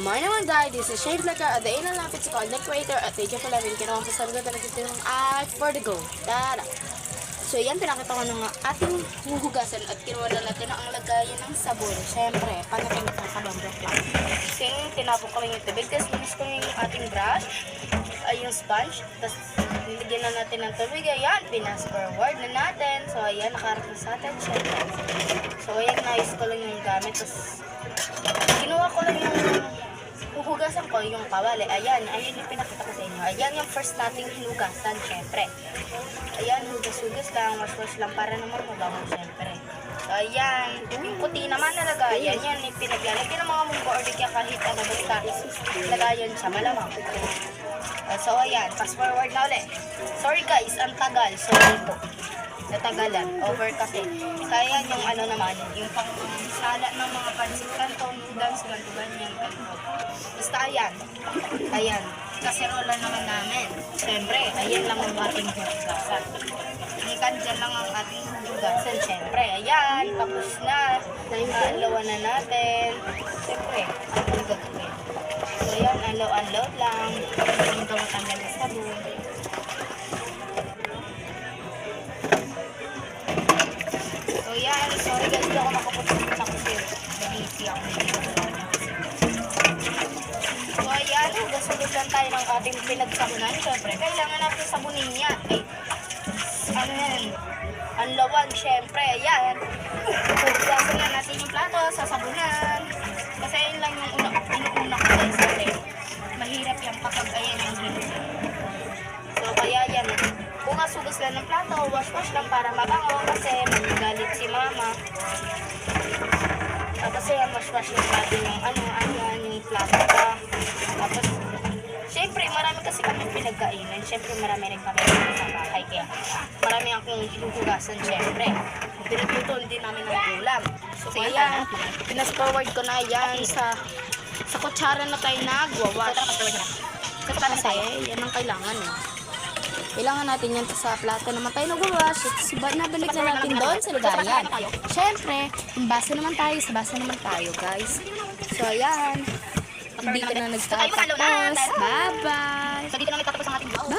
morning naman guys, this is Shane Vlogger at the ilan lapit sa content creator at video pala rin kinuha ko sa mga talaga ng ay for the go. Tara! So yan, pinakita ko ng ating huhugasan at kinuha na natin ang lagayan ng sabon. Siyempre, panatin ko sa bambang lang. Kasi tinapok ko yung tubig, tapos linis ko yung ating brush, ay yung sponge, tapos nilagyan na natin ng tubig. Ayan, pinas forward na natin. So ayan, nakaharap na sa atin. Siyempre. So ayan, nais ko lang yung gamit. Tapos kinuha ko lang yung huhugasan ko, yung kawali. Ayan yung pinakita ko sa inyo. Ayan yung first nating hinugasan, syempre. Ayan, hugas-hugas lang, wash-wash lang para naman mabango, syempre. So ayan, yung puti naman nalaga. Ayan, yan yung pinaglalagyan ng mga munggo or di kaya kahit ano basta lagayan siya, malamang. So ayan, fast forward na ulit. Sorry guys, ang tagal. Sorry po. Natagalan, over kasi. Kaya yung ano naman, yung pang-sala ng mga pansit kanto, noodles, ganito, ganyan, ganito. Basta ayan, kaserola naman namin. Siyempre, ayan lang ang ating hugasan. Ikan dyan lang ang ating hugasan, siyempre. Ayan, tapos na. Alawan na natin. Siyempre, ang gagawin. So ayan, alaw-alaw lang. Yung gamatanggal na sabon. So yan, sorry guys, hindi ako makapunta sa kasi nag-easy ako. So ayan, hugas-hugas lang tayo ng ating pinagsabunan. Siyempre, kailangan natin sabunin niya. Ano yan? Ang lawan, siyempre, ayan. Hugasan na natin yung plato sa sabunan. Kasi yun lang yung inuuna ko guys kasi mahirap yung kapag ayan yung hinusin. So kaya yan, hugas-hugas lang ng plato, wash-wash lang para mabango kasi magalit si mama. Tapos yan, wash-wash lang natin yung yung plato pa. Tapos, syempre, marami kasi kami pinagkainan. Syempre, marami rin kami sa bahay. Kaya, marami akong hinuhugasan, syempre. Pinaglutuan din namin ng ulam. So, kaya, pinas-forward ko na yan sa kutsara na tayo nagwawash. Kasi, yan ang kailangan eh. Kailangan natin yan sa plato naman tayo nagwawash. Nabalik na natin doon sa lagayan. Siyempre, basa naman tayo. Sa basa naman tayo, guys. So, ayan. Dito na nagtatapos. Bye-bye. So, dito na may tatapos ang ating vlog.